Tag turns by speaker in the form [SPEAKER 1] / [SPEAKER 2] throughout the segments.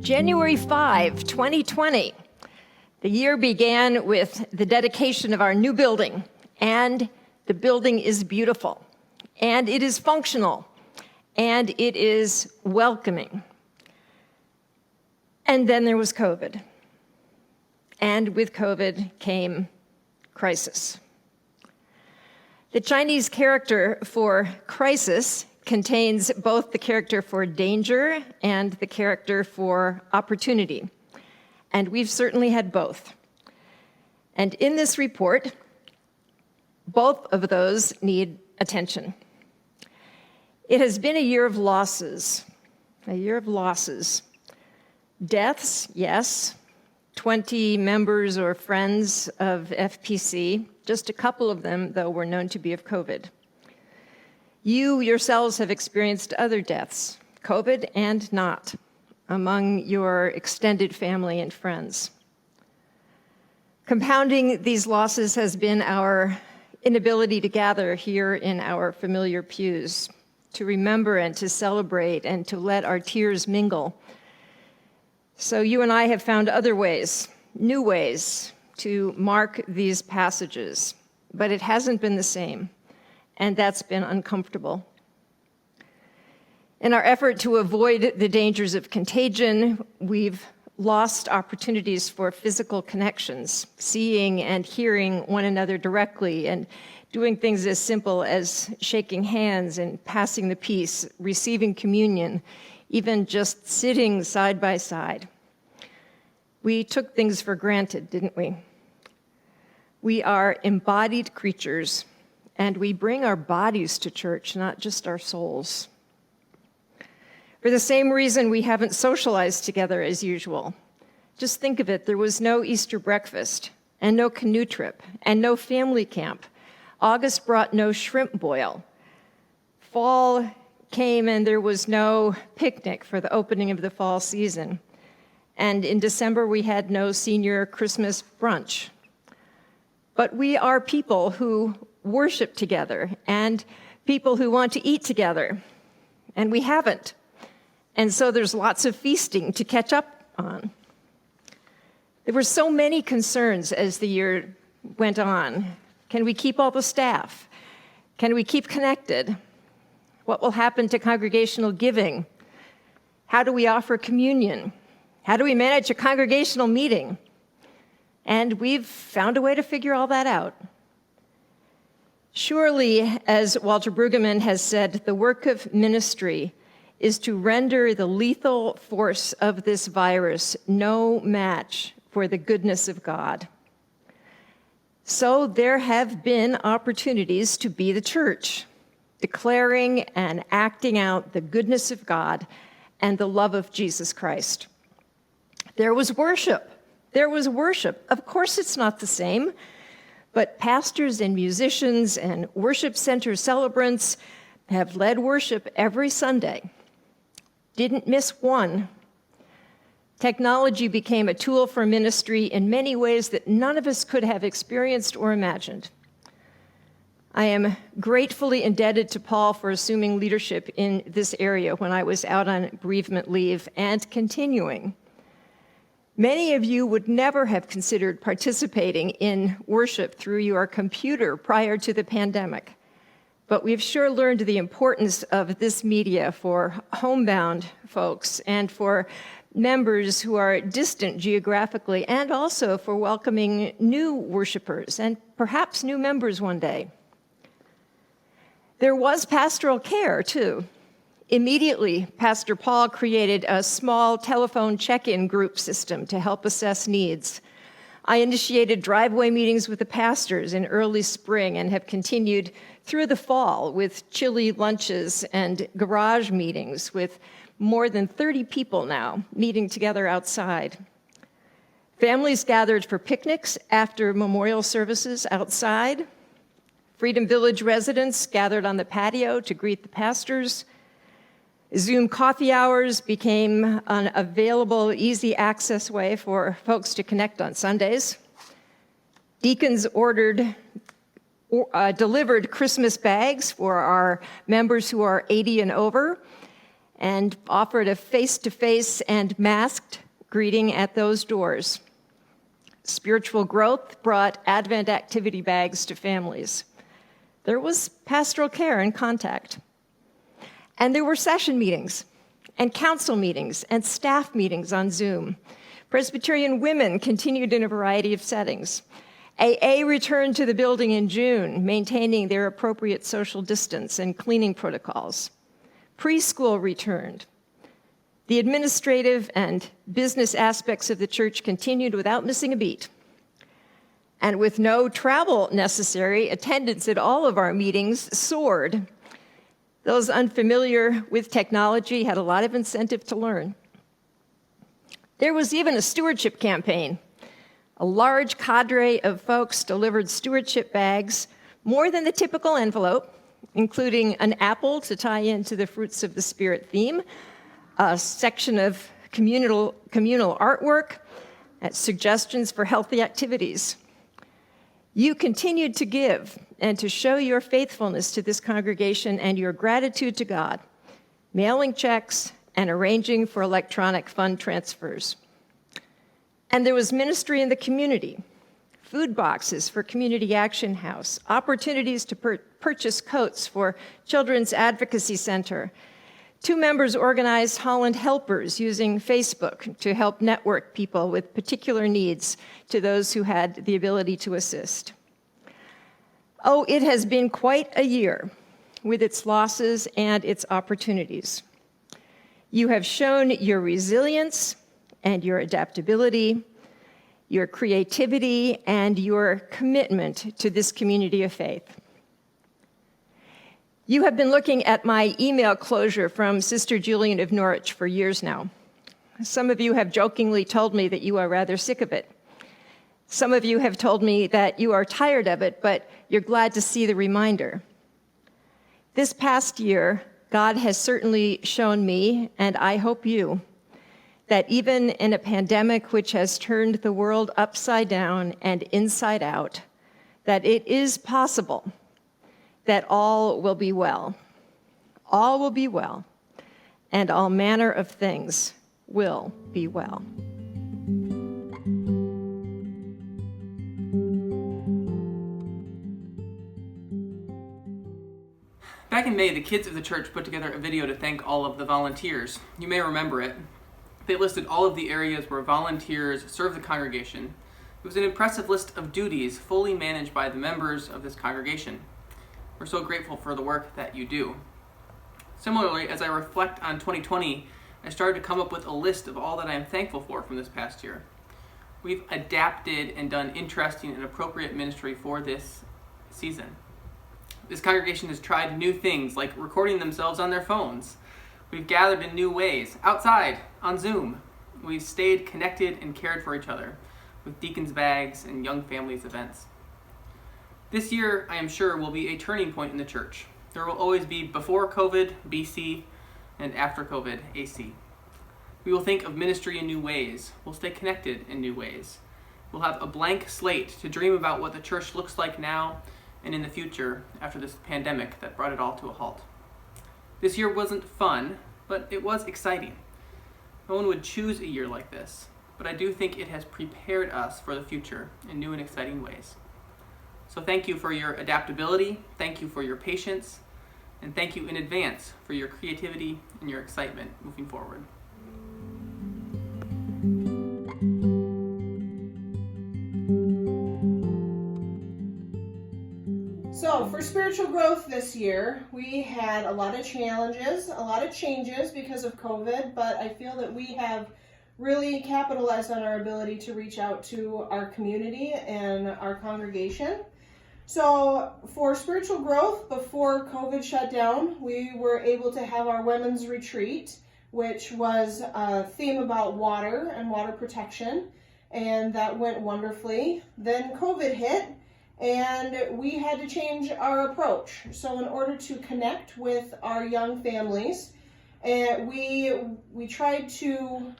[SPEAKER 1] January 5, 2020. The year began with the dedication of our new building, and the building is beautiful, and it is functional, and it is welcoming. And then there was COVID. And with COVID came crisis. The Chinese character for crisis contains both the character for danger and the character for opportunity. And we've certainly had both. And in this report, both of those need attention. It has been a year of losses, Deaths, yes, 20 members or friends of FPC. Just a couple of them, though, were known to be of COVID. You yourselves have experienced other deaths, COVID and not, among your extended family and friends. Compounding these losses has been our inability to gather here in our familiar pews, to remember and to celebrate and to let our tears mingle. So you and I have found other ways, new ways, to mark these passages, but it hasn't been the same. And that's been uncomfortable. In our effort to avoid the dangers of contagion, we've lost opportunities for physical connections, seeing and hearing one another directly, and doing things as simple as shaking hands and passing the peace, receiving communion, even just sitting side by side. We took things for granted, didn't we? We are embodied creatures, and we bring our bodies to church, not just our souls. For the same reason, we haven't socialized together as usual. Just think of it, there was no Easter breakfast, and no canoe trip, and no family camp. August brought no shrimp boil. Fall came and there was no picnic for the opening of the fall season. And in December, we had no senior Christmas brunch. But we are people who worship together and people who want to eat together, and we haven't. And so there's lots of feasting to catch up on. There were so many concerns as the year went on. Can we keep all the staff? Can we keep connected? What will happen to congregational giving? How do we offer communion? How do we manage a congregational meeting? And we've found a way to figure all that out. Surely, as Walter Brueggemann has said, the work of ministry is to render the lethal force of this virus no match for the goodness of God. So there have been opportunities to be the church, declaring and acting out the goodness of God and the love of Jesus Christ. There was worship. Of course, it's not the same. But pastors and musicians and worship center celebrants have led worship every Sunday. Didn't miss one. Technology became a tool for ministry in many ways that none of us could have experienced or imagined. I am gratefully indebted to Paul for assuming leadership in this area when I was out on bereavement leave and continuing. Many of you would never have considered participating in worship through your computer prior to the pandemic, but we've sure learned the importance of this media for homebound folks and for members who are distant geographically, and also for welcoming new worshipers and perhaps new members one day. There was pastoral care, too. Immediately, Pastor Paul created a small telephone check-in group system to help assess needs. I initiated driveway meetings with the pastors in early spring and have continued through the fall with chilly lunches and garage meetings with more than 30 people now meeting together outside. Families gathered for picnics after memorial services outside. Freedom Village residents gathered on the patio to greet the pastors. Zoom coffee hours became an available, easy access way for folks to connect on Sundays. Deacons ordered delivered Christmas bags for our members who are 80 and over, and offered a face-to-face and masked greeting at those doors. Spiritual Growth brought Advent activity bags to families. There was pastoral care and contact. And there were session meetings and council meetings and staff meetings on Zoom. Presbyterian women continued in a variety of settings. AA returned to the building in June, maintaining their appropriate social distance and cleaning protocols. Preschool returned. The administrative and business aspects of the church continued without missing a beat. And with no travel necessary, attendance at all of our meetings soared. Those unfamiliar with technology had a lot of incentive to learn. There was even a stewardship campaign. A large cadre of folks delivered stewardship bags, more than the typical envelope, including an apple to tie into the Fruits of the Spirit theme, a section of communal artwork, suggestions for healthy activities. You continued to give and to show your faithfulness to this congregation and your gratitude to God, mailing checks and arranging for electronic fund transfers. And there was ministry in the community, food boxes for Community Action House, opportunities to purchase coats for Children's Advocacy Center. 2 members organized Holland Helpers using Facebook to help network people with particular needs to those who had the ability to assist. Oh, it has been quite a year with its losses and its opportunities. You have shown your resilience and your adaptability, your creativity, and your commitment to this community of faith. You have been looking at my email closure from Sister Julian of Norwich for years now. Some of you have jokingly told me that you are rather sick of it. Some of you have told me that you are tired of it, but you're glad to see the reminder. This past year, God has certainly shown me, and I hope you, that even in a pandemic which has turned the world upside down and inside out, that it is possible that all will be well. All will be well, and all manner of things will be well.
[SPEAKER 2] Back in May, the kids of the church put together a video to thank all of the volunteers. You may remember it. They listed all of the areas where volunteers serve the congregation. It was an impressive list of duties fully managed by the members of this congregation. We're so grateful for the work that you do. Similarly, as I reflect on 2020, I started to come up with a list of all that I am thankful for from this past year. We've adapted and done interesting and appropriate ministry for this season. This congregation has tried new things like recording themselves on their phones. We've gathered in new ways, outside, on Zoom. We've stayed connected and cared for each other with Deacon's Bags and Young Families events. This year, I am sure, will be a turning point in the church. There will always be before COVID, BC, and after COVID, AC. We will think of ministry in new ways. We'll stay connected in new ways. We'll have a blank slate to dream about what the church looks like now and in the future after this pandemic that brought it all to a halt. This year wasn't fun, but it was exciting. No one would choose a year like this, but I do think it has prepared us for the future in new and exciting ways. So thank you for your adaptability, thank you for your patience, and thank you in advance for your creativity and your excitement moving forward.
[SPEAKER 3] So for spiritual growth this year, we had a lot of challenges, a lot of changes because of COVID, but I feel that we have really capitalized on our ability to reach out to our community and our congregation. So for spiritual growth, before COVID shut down, we were able to have our women's retreat, which was a theme about water and water protection, and that went wonderfully. Then COVID hit, and we had to change our approach. So in order to connect with our young families, we tried to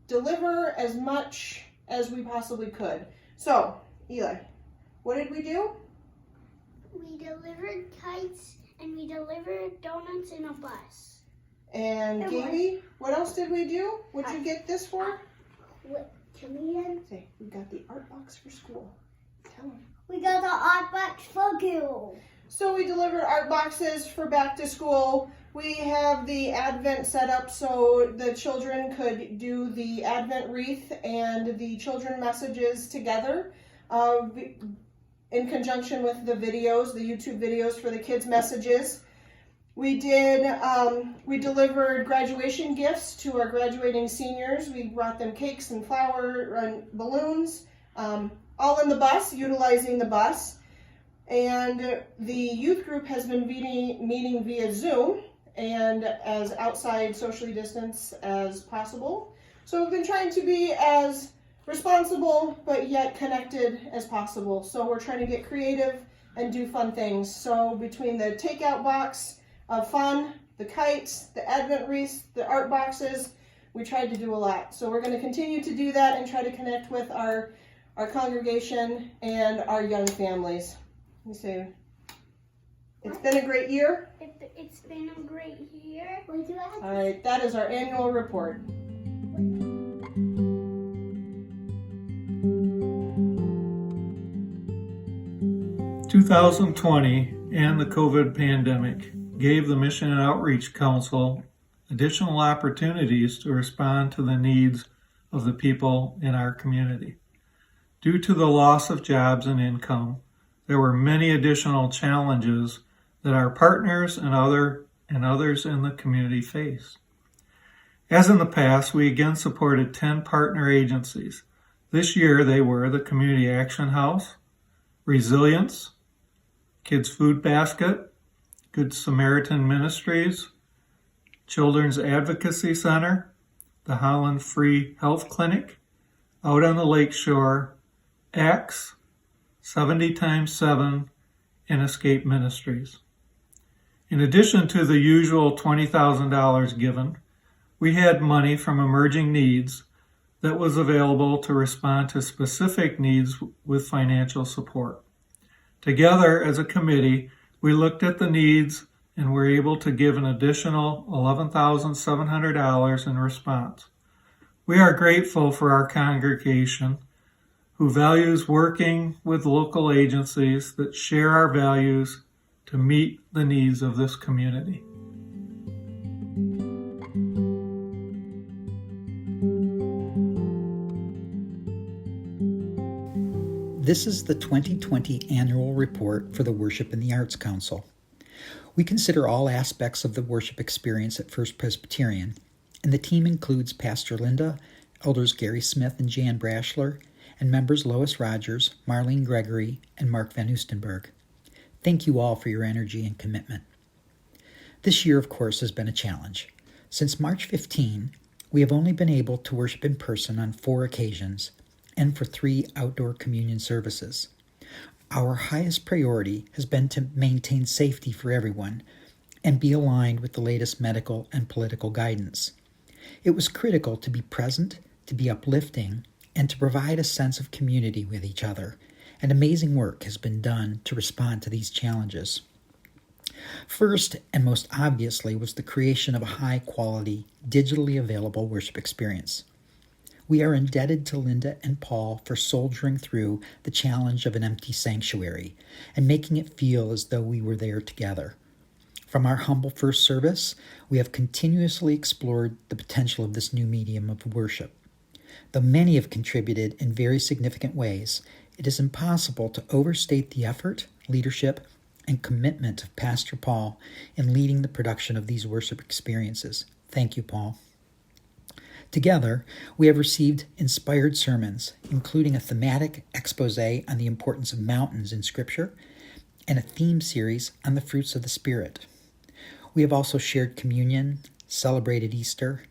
[SPEAKER 3] deliver as much as we possibly could. So, Eli, what did we do?
[SPEAKER 4] We We delivered kites and we delivered donuts in a bus.
[SPEAKER 3] And Gaby, what else did we do? What'd you get this for?
[SPEAKER 4] Say,
[SPEAKER 3] we got the art box for school. Tell them.
[SPEAKER 4] we got the art box for you.
[SPEAKER 3] So we delivered art boxes for back to school. We have the Advent set up so the children could do the Advent wreath and the children messages together in conjunction with the videos, the YouTube videos for the kids' messages. We delivered graduation gifts to our graduating seniors. We brought them cakes and flower and balloons, all in the bus, utilizing the bus. And the youth group has been meeting via Zoom and as outside socially distanced as possible. So we've been trying to be as responsible but yet connected as possible. So we're trying to get creative and do fun things. So between the takeout box of fun, the kites, the Advent wreaths, the art boxes, we tried to do a lot. So we're going to continue to do that and try to connect with our congregation and our young families. You say, it's been a great year.
[SPEAKER 4] It's been a great year.
[SPEAKER 3] All right, that is our annual report.
[SPEAKER 5] In 2020 and the COVID pandemic gave the Mission and Outreach Council additional opportunities to respond to the needs of the people in our community. Due to the loss of jobs and income, there were many additional challenges that our partners and others in the community face. As in the past, we again supported 10 partner agencies. This year they were the Community Action House, Resilience, Kids Food Basket, Good Samaritan Ministries, Children's Advocacy Center, the Holland Free Health Clinic, Out on the Lake Shore, Acts, 70x7, and Escape Ministries. In addition to the usual $20,000 given, we had money from Emerging Needs that was available to respond to specific needs with financial support. Together as a committee, we looked at the needs and were able to give an additional $11,700 in response. We are grateful for our congregation who values working with local agencies that share our values to meet the needs of this community.
[SPEAKER 6] This is the 2020 annual report for the Worship in the Arts Council. We consider all aspects of the worship experience at First Presbyterian, and the team includes Pastor Linda, Elders Gary Smith and Jan Brashler, and members Lois Rogers, Marlene Gregory, and Mark Van Oostenburg. Thank you all for your energy and commitment. This year, of course, has been a challenge. Since March 15, we have only been able to worship in person on 4 occasions and for 3 outdoor communion services. Our highest priority has been to maintain safety for everyone and be aligned with the latest medical and political guidance. It was critical to be present, to be uplifting, and to provide a sense of community with each other. And amazing work has been done to respond to these challenges. First, and most obviously, was the creation of a high-quality, digitally available worship experience. We are indebted to Linda and Paul for soldiering through the challenge of an empty sanctuary and making it feel as though we were there together. From our humble first service, we have continuously explored the potential of this new medium of worship. Though many have contributed in very significant ways, it is impossible to overstate the effort, leadership, and commitment of Pastor Paul in leading the production of these worship experiences. Thank you, Paul. Together, we have received inspired sermons, including a thematic expose on the importance of mountains in Scripture and a theme series on the fruits of the Spirit. We have also shared communion, celebrated Easter,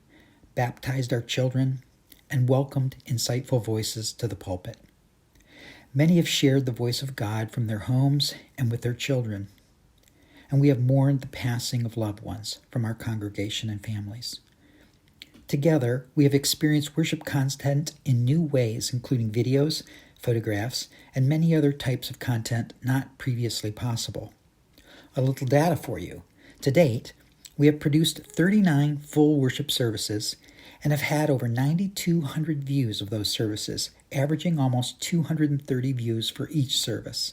[SPEAKER 6] baptized our children, and welcomed insightful voices to the pulpit. Many have shared the voice of God from their homes and with their children, and we have mourned the passing of loved ones from our congregation and families. Together, we have experienced worship content in new ways, including videos, photographs, and many other types of content not previously possible. A little data for you. To date, we have produced 39 full worship services and have had over 9,200 views of those services, averaging almost 230 views for each service.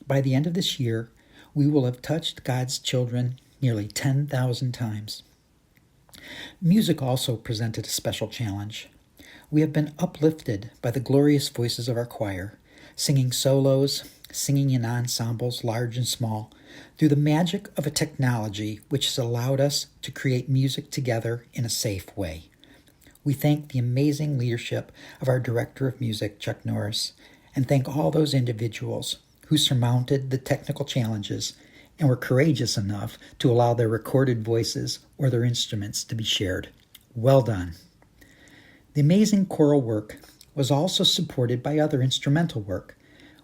[SPEAKER 6] By the end of this year, we will have touched God's children nearly 10,000 times. Music also presented a special challenge. We have been uplifted by the glorious voices of our choir, singing solos, singing in ensembles large and small, through the magic of a technology which has allowed us to create music together in a safe way. We thank the amazing leadership of our Director of Music, Chuck Norris, and thank all those individuals who surmounted the technical challenges and were courageous enough to allow their recorded voices or their instruments to be shared. Well done. The amazing choral work was also supported by other instrumental work.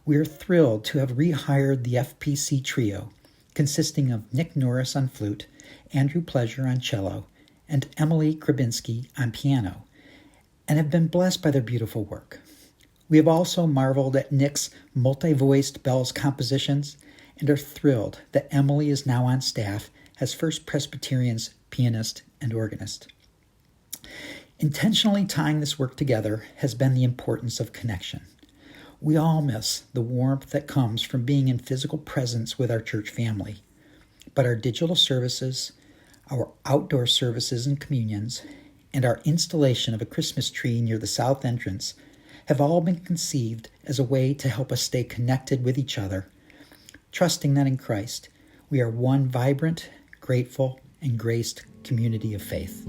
[SPEAKER 6] We are thrilled to have rehired the FPC trio, consisting of Nick Norris on flute, Andrew Pleasure on cello, and Emily Krabinski on piano, and have been blessed by their beautiful work. We have also marveled at Nick's multi-voiced bells compositions and are thrilled that Emily is now on staff as First Presbyterian's pianist and organist. Intentionally tying this work together has been the importance of connection. We all miss the warmth that comes from being in physical presence with our church family, but our digital services, our outdoor services and communions, and our installation of a Christmas tree near the south entrance have all been conceived as a way to help us stay connected with each other, trusting that in Christ we are one vibrant, grateful, and graced community of faith.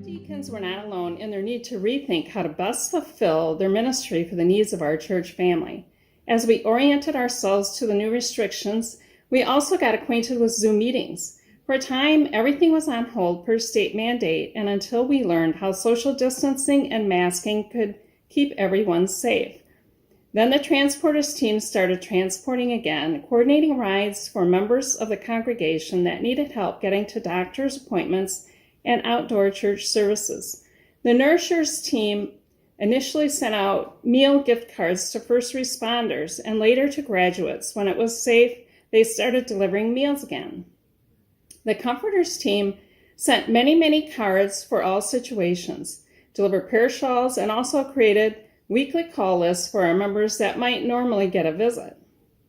[SPEAKER 7] Deacons were not alone in their need to rethink how to best fulfill their ministry for the needs of our church family. As we oriented ourselves to the new restrictions, we also got acquainted with Zoom meetings. For a time, everything was on hold per state mandate, and until we learned how social distancing and masking could keep everyone safe. Then the transporters team started transporting again, coordinating rides for members of the congregation that needed help getting to doctor's appointments and outdoor church services. The nourishers team initially sent out meal gift cards to first responders and later to graduates. When it was safe, they started delivering meals again. The comforters team sent many cards for all situations, delivered prayer shawls, and also created weekly call lists for our members that might normally get a visit.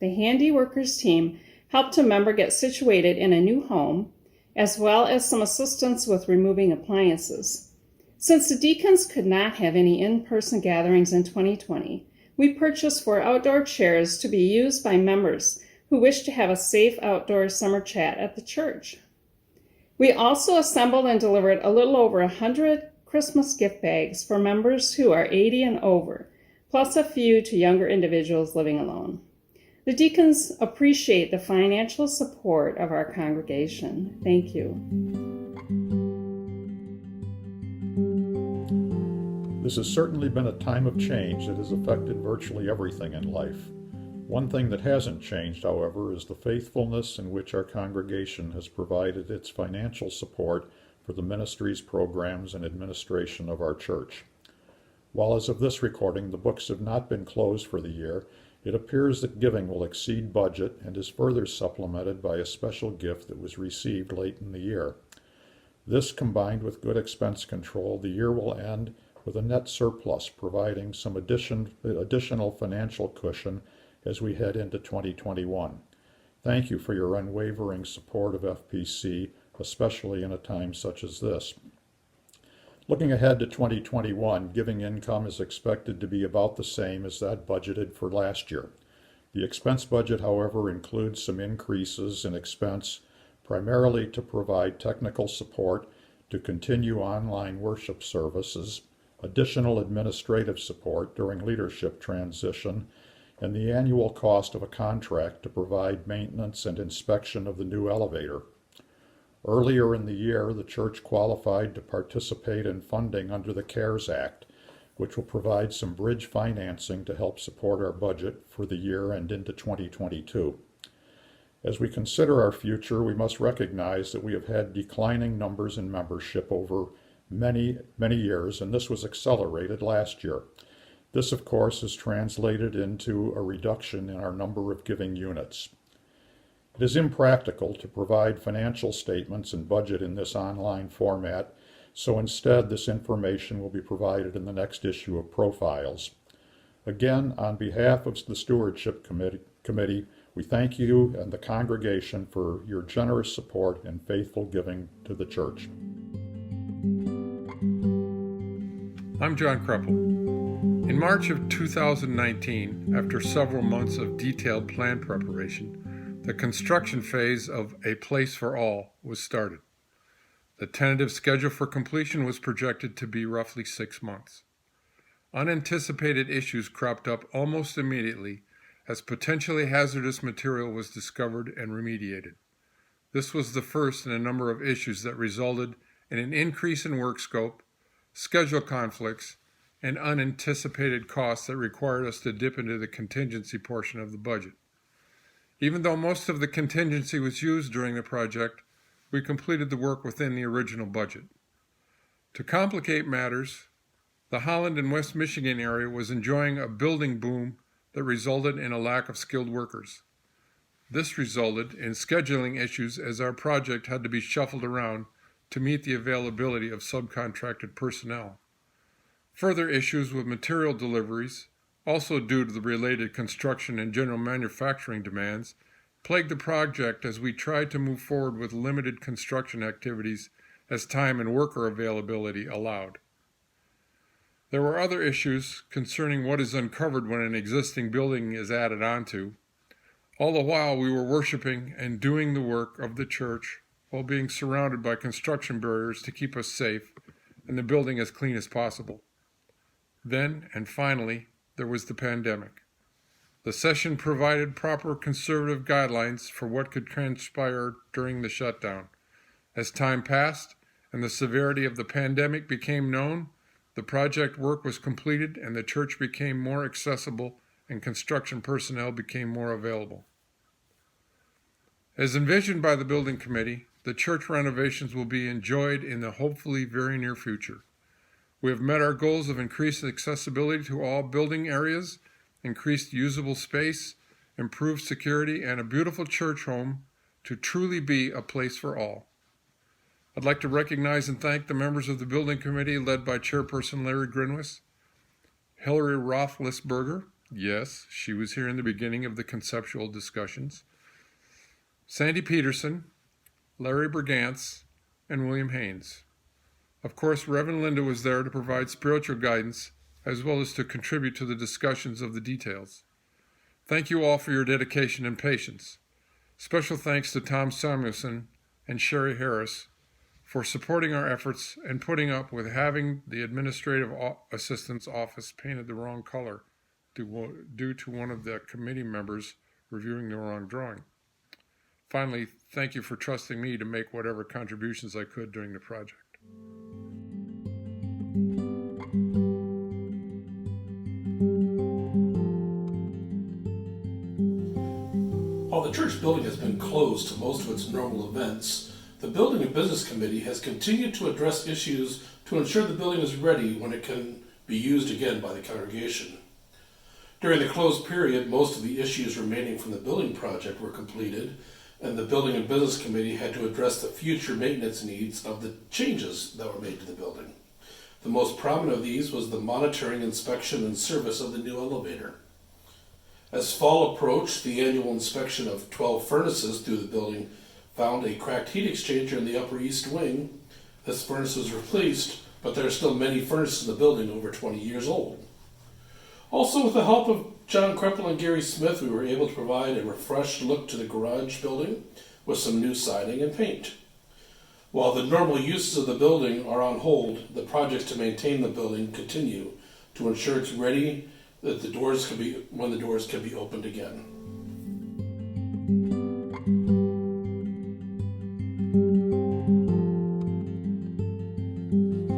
[SPEAKER 7] The handy workers team helped a member get situated in a new home, as well as some assistance with removing appliances. Since the deacons could not have any in-person gatherings in 2020, we purchased 4 outdoor chairs to be used by members who wish to have a safe outdoor summer chat at the church. We also assembled and delivered a little over 100 Christmas gift bags for members who are 80 and over, plus a few to younger individuals living alone. The deacons appreciate the financial support of our congregation. Thank you.
[SPEAKER 8] This has certainly been a time of change that has affected virtually everything in life. One thing that hasn't changed, however, is the faithfulness in which our congregation has provided its financial support for the ministries, programs, and administration of our church. While as of this recording, the books have not been closed for the year, it appears that giving will exceed budget and is further supplemented by a special gift that was received late in the year. This, combined with good expense control, the year will end with a net surplus, providing some additional financial cushion as we head into 2021. Thank you for your unwavering support of FPC, especially in a time such as this. Looking ahead to 2021, giving income is expected to be about the same as that budgeted for last year. The expense budget, however, includes some increases in expense, primarily to provide technical support to continue online worship services, additional administrative support during leadership transition, and the annual cost of a contract to provide maintenance and inspection of the new elevator. Earlier in the year, the church qualified to participate in funding under the CARES Act, which will provide some bridge financing to help support our budget for the year and into 2022. As we consider our future, we must recognize that we have had declining numbers in membership over many years, and this was accelerated last year. This, of course, is translated into a reduction in our number of giving units. It is impractical to provide financial statements and budget in this online format, so instead this information will be provided in the next issue of Profiles. Again, on behalf of the Stewardship Committee, we thank you and the congregation for your generous support and faithful giving to the church.
[SPEAKER 9] I'm John Kreppel. In March of 2019, after several months of detailed plan preparation, the construction phase of A Place for All was started. The tentative schedule for completion was projected to be roughly 6 months. Unanticipated issues cropped up almost immediately as potentially hazardous material was discovered and remediated. This was the first in a number of issues that resulted in an increase in work scope, schedule conflicts, and unanticipated costs that required us to dip into the contingency portion of the budget. Even though most of the contingency was used during the project, we completed the work within the original budget. To complicate matters, the Holland and West Michigan area was enjoying a building boom that resulted in a lack of skilled workers. This resulted in scheduling issues as our project had to be shuffled around to meet the availability of subcontracted personnel. Further issues with material deliveries, also due to the related construction and general manufacturing demands, plagued the project as we tried to move forward with limited construction activities as time and worker availability allowed. There were other issues concerning what is uncovered when an existing building is added onto. All the while we were worshiping and doing the work of the church while being surrounded by construction barriers to keep us safe and the building as clean as possible. Then, and finally, there was the pandemic. The session provided proper conservative guidelines for what could transpire during the shutdown. As time passed and the severity of the pandemic became known, the project work was completed and the church became more accessible and construction personnel became more available. As envisioned by the building committee, the church renovations will be enjoyed in the hopefully very near future. We have met our goals of increased accessibility to all building areas, increased usable space, improved security, and a beautiful church home to truly be a place for all. I'd like to recognize and thank the members of the building committee led by Chairperson Larry Grinwis, Hillary Rothlisberger, yes, she was here in the beginning of the conceptual discussions, Sandy Peterson, Larry Bergantz, and William Haynes. Of course, Reverend Linda was there to provide spiritual guidance as well as to contribute to the discussions of the details. Thank you all for your dedication and patience. Special thanks to Tom Samuelson and Sherry Harris for supporting our efforts and putting up with having the administrative assistant's office painted the wrong color due to one of the committee members reviewing the wrong drawing. Finally, thank you for trusting me to make whatever contributions I could during the project.
[SPEAKER 10] While the church building has been closed to most of its normal events, the Building and Business Committee has continued to address issues to ensure the building is ready when it can be used again by the congregation. During the closed period, most of the issues remaining from the building project were completed, and the Building and Business Committee had to address the future maintenance needs of the changes that were made to the building. The most prominent of these was the monitoring, inspection, and service of the new elevator. As fall approached, the annual inspection of 12 furnaces through the building found a cracked heat exchanger in the upper east wing. This furnace was replaced, but there are still many furnaces in the building over 20 years old. Also, with the help of John Kreppel and Gary Smith, we were able to provide a refreshed look to the garage building with some new siding and paint. While the normal uses of the building are on hold, the projects to maintain the building continue to ensure it's ready that when the doors can be opened again.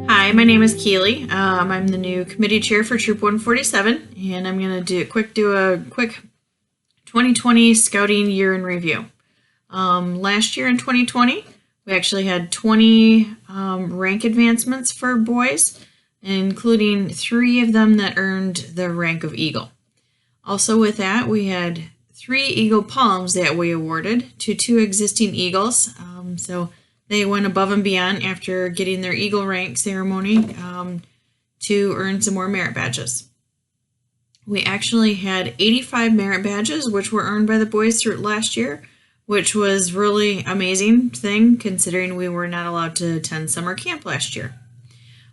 [SPEAKER 11] Hi, my name is Keely. I'm the new committee chair for Troop 147, and I'm going to do a quick 2020 scouting year in review. Last year in 2020, we actually had 20 rank advancements for boys, including 3 of them that earned the rank of Eagle. Also with that, we had 3 Eagle Palms that we awarded to 2 existing Eagles. So they went above and beyond after getting their Eagle rank ceremony to earn some more merit badges. We actually had 85 merit badges, which were earned by the boys through last year, which was really amazing thing considering we were not allowed to attend summer camp last year.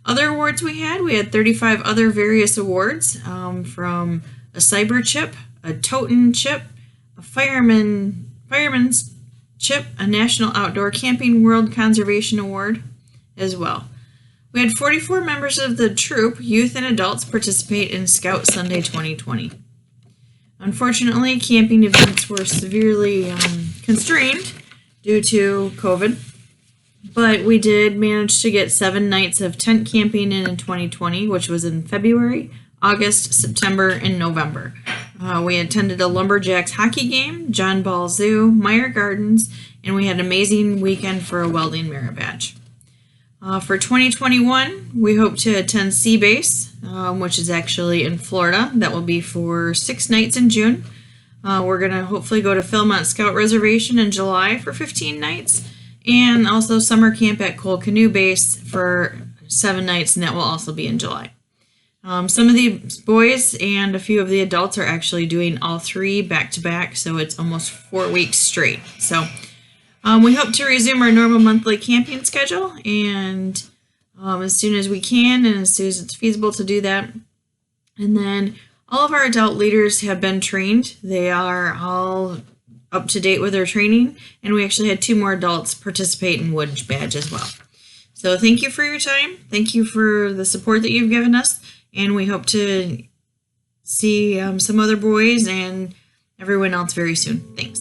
[SPEAKER 11] Other awards we had 35 other various awards from a cyber chip, a Toten chip, a fireman's chip, a National Outdoor Camping World Conservation Award as well. We had 44 members of the troop, youth and adults, participate in Scout Sunday 2020. Unfortunately, camping events were severely constrained due to COVID, but we did manage to get 7 nights of tent camping in 2020, which was in February, August, September, and November. We attended a Lumberjacks hockey game, John Ball Zoo, Meyer Gardens, and we had an amazing weekend for a welding merit badge. For 2021, we hope to attend Sea Base, which is actually in Florida. That will be for 6 nights in June. We're going to hopefully go to Philmont Scout Reservation in July for 15 nights, and also summer camp at Cole Canoe Base for 7 nights, and that will also be in July. Some of the boys and a few of the adults are actually doing all 3 back-to-back, so it's almost 4 weeks straight. So we hope to resume our normal monthly camping schedule, and as soon as we can and as soon as it's feasible to do that. And then all of our adult leaders have been trained. They are all up to date with their training, and we actually had 2 more adults participate in Wood Badge as well. So thank you for your time. Thank you for the support that you've given us, and we hope to see some other boys and everyone else very soon. Thanks.